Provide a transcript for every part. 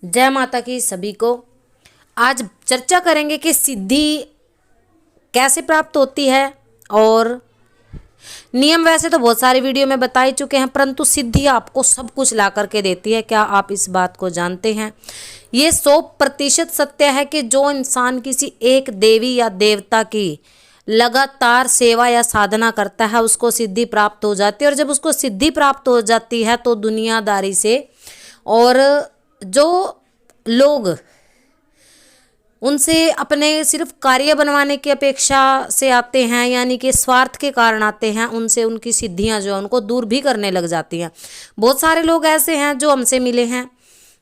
जय माता की सभी को। आज चर्चा करेंगे कि सिद्धि कैसे प्राप्त होती है। और नियम वैसे तो बहुत सारी वीडियो में बता ही चुके हैं, परंतु सिद्धि आपको सब कुछ ला करके देती है। क्या आप इस बात को जानते हैं? ये 100% सत्य है कि जो इंसान किसी एक देवी या देवता की लगातार सेवा या साधना करता है उसको सिद्धि प्राप्त हो जाती है। और जब उसको सिद्धि प्राप्त हो जाती है तो दुनियादारी से और जो लोग उनसे अपने सिर्फ कार्य बनवाने की अपेक्षा से आते हैं, यानी कि स्वार्थ के कारण आते हैं, उनसे उनकी सिद्धियां जो है उनको दूर भी करने लग जाती हैं। बहुत सारे लोग ऐसे हैं जो हमसे मिले हैं,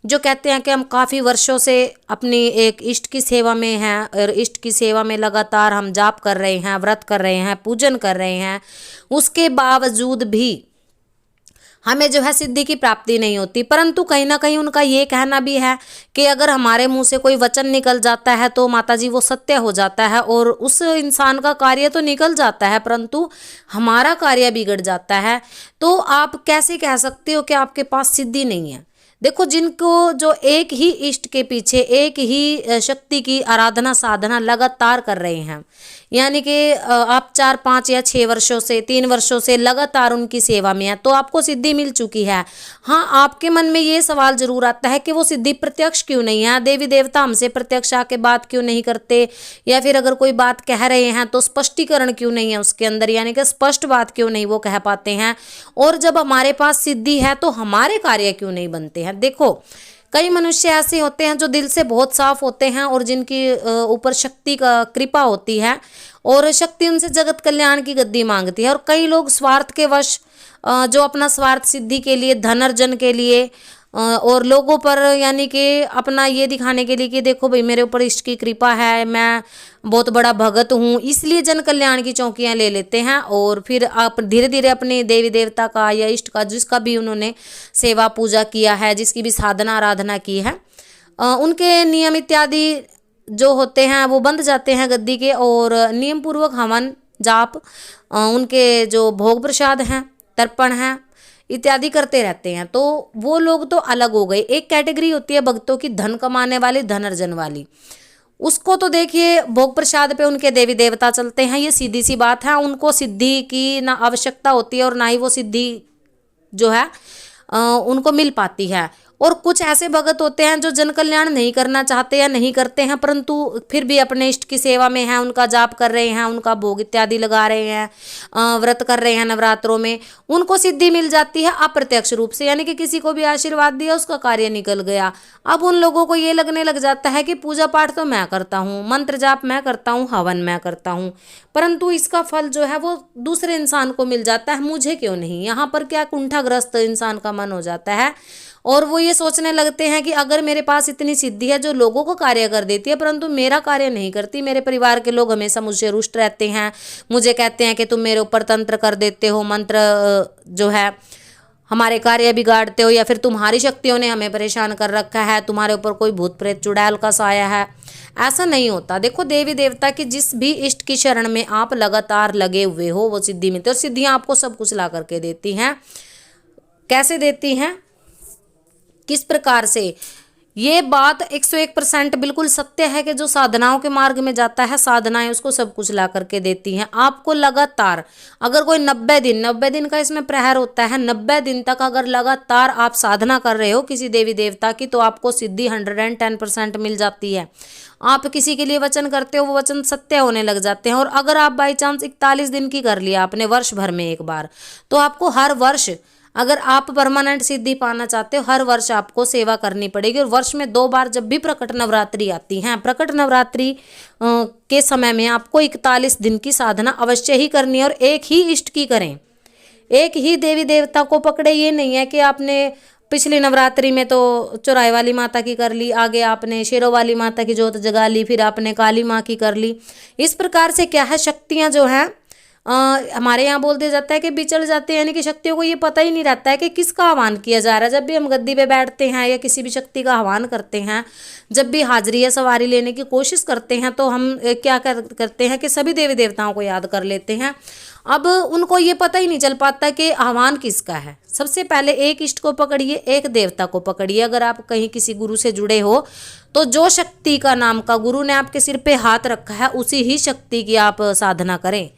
जो कहते हैं कि हम काफ़ी वर्षों से अपनी एक इष्ट की सेवा में हैं और इष्ट की सेवा में लगातार हम जाप कर रहे हैं, व्रत कर रहे हैं, पूजन कर रहे हैं, उसके बावजूद भी हमें जो है सिद्धि की प्राप्ति नहीं होती। परंतु कहीं ना कहीं उनका ये कहना भी है कि अगर हमारे मुंह से कोई वचन निकल जाता है तो माता जी वो सत्य हो जाता है और उस इंसान का कार्य तो निकल जाता है परंतु हमारा कार्य बिगड़ जाता है। तो आप कैसे कह सकते हो कि आपके पास सिद्धि नहीं है? देखो, जिनको जो एक ही इष्ट के पीछे एक ही शक्ति की आराधना साधना लगातार कर रहे हैं, यानी कि आप 4 5 या 6 वर्षों से 3 वर्षों से लगातार उनकी सेवा में है तो आपको सिद्धि मिल चुकी है। हाँ, आपके मन में ये सवाल जरूर आता है कि वो सिद्धि प्रत्यक्ष क्यों नहीं है, देवी देवता हमसे प्रत्यक्ष आके बात क्यों नहीं करते, या फिर अगर कोई बात कह रहे हैं तो स्पष्टीकरण क्यों नहीं है उसके अंदर, यानी कि स्पष्ट बात क्यों नहीं वो कह पाते हैं। और जब हमारे पास सिद्धि है तो हमारे कार्य क्यों नहीं बनते हैं? देखो, कई मनुष्य ऐसे होते हैं जो दिल से बहुत साफ होते हैं और जिनकी ऊपर शक्ति का कृपा होती है और शक्ति उनसे जगत कल्याण की गद्दी मांगती है। और कई लोग स्वार्थ के वश जो अपना स्वार्थ सिद्धि के लिए, धन अर्जन के लिए और लोगों पर, यानी कि अपना ये दिखाने के लिए कि देखो भाई मेरे ऊपर इष्ट की कृपा है, मैं बहुत बड़ा भगत हूँ, इसलिए जन कल्याण की चौकियाँ ले लेते हैं। और फिर आप धीरे धीरे अपने देवी देवता का या इष्ट का, जिसका भी उन्होंने सेवा पूजा किया है, जिसकी भी साधना आराधना की है, उनके नियम इत्यादि जो होते हैं वो बंध जाते हैं गद्दी के। और नियम पूर्वक हवन जाप, उनके जो भोग प्रसाद हैं, तर्पण हैं इत्यादि करते रहते हैं। तो वो लोग तो अलग हो गए। एक कैटेगरी होती है भक्तों की, धन कमाने वाली, धन अर्जन वाली। उसको तो देखिए भोग प्रसाद पे उनके देवी देवता चलते हैं, ये सीधी सी बात है। उनको सिद्धि की ना आवश्यकता होती है और ना ही वो सिद्धि जो है उनको मिल पाती है। और कुछ ऐसे भगत होते हैं जो जन कल्याण नहीं करना चाहते या नहीं करते हैं, परंतु फिर भी अपने इष्ट की सेवा में हैं, उनका जाप कर रहे हैं, उनका भोग इत्यादि लगा रहे हैं, व्रत कर रहे हैं नवरात्रों में, उनको सिद्धि मिल जाती है अप्रत्यक्ष रूप से, यानी कि किसी को भी आशीर्वाद दिया उसका कार्य निकल गया। अब उन लोगों को ये लगने लग जाता है कि पूजा पाठ तो मैं करता हूँ, मंत्र जाप मैं करता हूँ, हवन मैं करता हूँ, परंतु इसका फल जो है वो दूसरे इंसान को मिल जाता है, मुझे क्यों नहीं? यहाँ पर क्या कुंठाग्रस्त इंसान का मन हो जाता है और वो ये सोचने लगते हैं कि अगर मेरे पास इतनी सिद्धि है जो लोगों को कार्य कर देती है परंतु मेरा कार्य नहीं करती, मेरे परिवार के लोग हमेशा मुझसे रुष्ट रहते हैं, मुझे कहते हैं कि तुम मेरे ऊपर तंत्र कर देते हो, मंत्र जो है हमारे कार्य बिगाड़ते हो, या फिर तुम्हारी शक्तियों ने हमें परेशान कर रखा है, तुम्हारे ऊपर कोई भूत प्रेत चुड़ैल का साया है। ऐसा नहीं होता। देखो, देवी देवता की जिस भी इष्ट की शरण में आप लगातार लगे हुए हो वो सिद्धि मिलती है। और सिद्धियां आपको सब कुछ ला करके देती हैं। कैसे देती हैं, किस प्रकार से? ये बात 101% बिल्कुल सत्य है कि जो साधनाओं के मार्ग में जाता है, साधनाएं उसको सब कुछ ला करके देती हैं। आपको लगातार अगर कोई 90 दिन का इसमें प्रहर होता है, 90 दिन तक अगर लगातार आप साधना कर रहे हो किसी देवी देवता की तो आपको सिद्धि 110% मिल जाती है। आप किसी के लिए वचन करते हो वो वचन सत्य होने लग जाते हैं। और अगर आप बाई चांस 41 दिन की कर लिया आपने वर्ष भर में एक बार, तो आपको हर वर्ष, अगर आप परमानेंट सिद्धि पाना चाहते हो, हर वर्ष आपको सेवा करनी पड़ेगी। और वर्ष में 2 बार जब भी प्रकट नवरात्रि आती हैं, प्रकट नवरात्रि के समय में आपको 41 दिन की साधना अवश्य ही करनी है। और एक ही इष्ट की करें, एक ही देवी देवता को पकड़े। ये नहीं है कि आपने पिछली नवरात्रि में तो चौराहे वाली माता की कर ली, आगे आपने शेरों वाली माता की जोत जगा ली, फिर आपने काली माँ की कर ली। इस प्रकार से क्या है, शक्तियाँ जो हैं हमारे यहाँ बोल दिया जाता है कि बिछड़ जाते हैं, यानी कि शक्तियों को ये पता ही नहीं रहता है कि किसका आह्वान किया जा रहा है। जब भी हम गद्दी पे बैठते हैं या किसी भी शक्ति का आह्वान करते हैं, जब भी हाजिरी या सवारी लेने की कोशिश करते हैं, तो हम क्या करते हैं कि सभी देवी देवताओं को याद कर लेते हैं। अब उनको ये पता ही नहीं चल पाता कि आह्वान किसका है। सबसे पहले एक इष्ट को पकड़िए, एक देवता को पकड़िए। अगर आप कहीं किसी गुरु से जुड़े हो तो जो शक्ति का नाम का गुरु ने आपके सिर पे हाथ रखा है उसी ही शक्ति की आप साधना करें।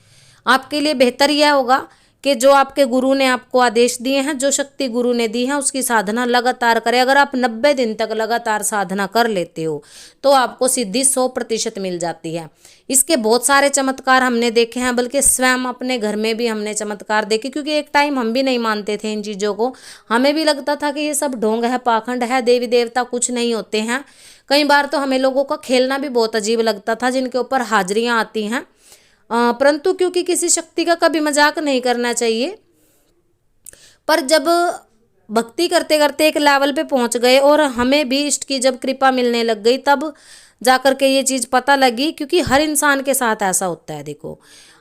आपके लिए बेहतर यह होगा कि जो आपके गुरु ने आपको आदेश दिए हैं, जो शक्ति गुरु ने दी है, उसकी साधना लगातार करें। अगर आप 90 दिन तक लगातार साधना कर लेते हो तो आपको सिद्धि 100% मिल जाती है। इसके बहुत सारे चमत्कार हमने देखे हैं, बल्कि स्वयं अपने घर में भी हमने चमत्कार देखे, क्योंकि एक टाइम हम भी नहीं मानते थे इन चीज़ों को। हमें भी लगता था कि ये सब ढोंग है, पाखंड है, देवी देवता कुछ नहीं होते हैं। कई बार तो हमें लोगों का खेलना भी बहुत अजीब लगता था, जिनके ऊपर हाजिरियाँ आती हैं। परंतु क्योंकि किसी शक्ति का कभी मजाक नहीं करना चाहिए, पर जब भक्ति करते करते एक लेवल पे पहुंच गए और हमें भी इष्ट की जब कृपा मिलने लग गई, तब जाकर के ये चीज़ पता लगी। क्योंकि हर इंसान के साथ ऐसा होता है। देखो,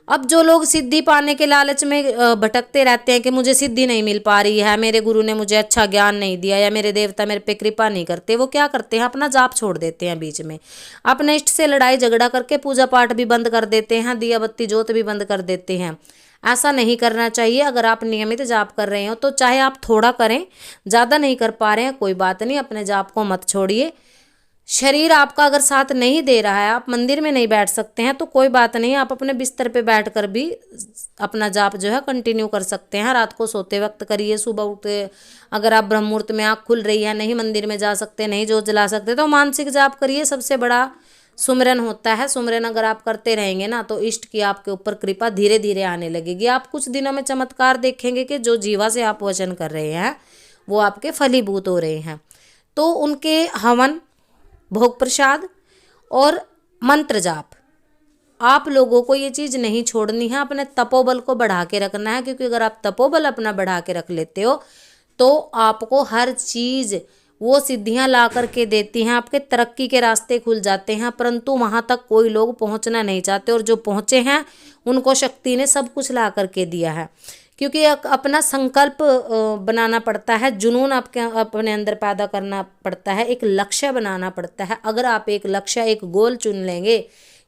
अब जो लोग सिद्धि पाने के लालच में भटकते रहते हैं कि मुझे सिद्धि नहीं मिल पा रही है, मेरे गुरु ने मुझे अच्छा ज्ञान नहीं दिया, या मेरे देवता मेरे पे कृपा नहीं करते, वो क्या करते हैं, अपना जाप छोड़ देते हैं बीच में। अपने इष्ट से लड़ाई झगड़ा करके पूजा पाठ भी बंद कर देते हैं, दिया बत्ती जोत भी बंद कर देते हैं। ऐसा नहीं करना चाहिए। अगर आप नियमित जाप कर रहे हो तो चाहे आप थोड़ा करें, ज़्यादा नहीं कर पा रहे हैं, कोई बात नहीं, अपने जाप को मत छोड़िए। शरीर आपका अगर साथ नहीं दे रहा है, आप मंदिर में नहीं बैठ सकते हैं, तो कोई बात नहीं, आप अपने बिस्तर पे बैठकर भी अपना जाप जो है कंटिन्यू कर सकते हैं। रात को सोते वक्त करिए, सुबह उठते अगर आप ब्रह्म मुहूर्त में आँख खुल रही है, नहीं मंदिर में जा सकते, नहीं जोत जला सकते, तो मानसिक जाप करिए। सबसे बड़ा सुमिरन होता है। सुमिरन अगर आप करते रहेंगे ना, तो इष्ट की आपके ऊपर कृपा धीरे धीरे आने लगेगी। आप कुछ दिनों में चमत्कार देखेंगे कि जो जीवा से आप वचन कर रहे हैं वो आपके फलीभूत हो रहे हैं। तो उनके हवन, भोग प्रसाद और मंत्र जाप, आप लोगों को ये चीज़ नहीं छोड़नी है। अपने तपोबल को बढ़ा के रखना है, क्योंकि अगर आप तपोबल अपना बढ़ा के रख लेते हो तो आपको हर चीज़ वो सिद्धियां ला करके देती हैं, आपके तरक्की के रास्ते खुल जाते हैं। परंतु वहाँ तक कोई लोग पहुँचना नहीं चाहते, और जो पहुँचे हैं उनको शक्ति ने सब कुछ ला करके दिया है। क्योंकि अपना संकल्प बनाना पड़ता है, जुनून आपके अपने अंदर पैदा करना पड़ता है, एक लक्ष्य बनाना पड़ता है। अगर आप एक लक्ष्य, एक गोल चुन लेंगे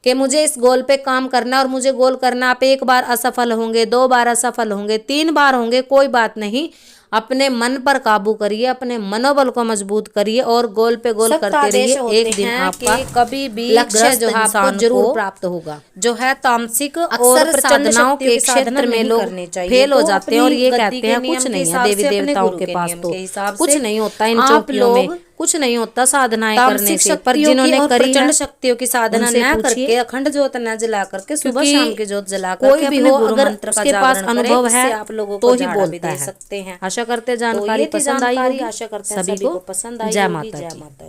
कि मुझे इस गोल पे काम करना और मुझे गोल करना, आप एक बार असफल होंगे, 2 बार असफल होंगे, 3 बार होंगे, कोई बात नहीं, अपने मन पर काबू करिए, अपने मनोबल को मजबूत करिए और गोल पे गोल करते रहिए। एक दिन आपका कभी भी लक्ष्य जो है आपको जरूर प्राप्त होगा। जो है तामसिक और साधनाओं के क्षेत्र में लोग फेल हो जाते हैं और ये कहते हैं कुछ नहीं है देवी देवताओं के पास, तो कुछ नहीं होता इन चौकियों में, कुछ नहीं होता साधनाएं करने से। पर जिन्होंने करी प्रचंड शक्तियों की साधना न करके, अखंड ज्योत न जला करके, सुबह शाम की ज्योत जला करके, कोई भी हो अगर उसके पास अनुभव है आप लोगों तो ही बोलता है। आशा करते जानकारी पसंद आई होगी, आशा करते हैं सभी को पसंद आई। जय माता दी।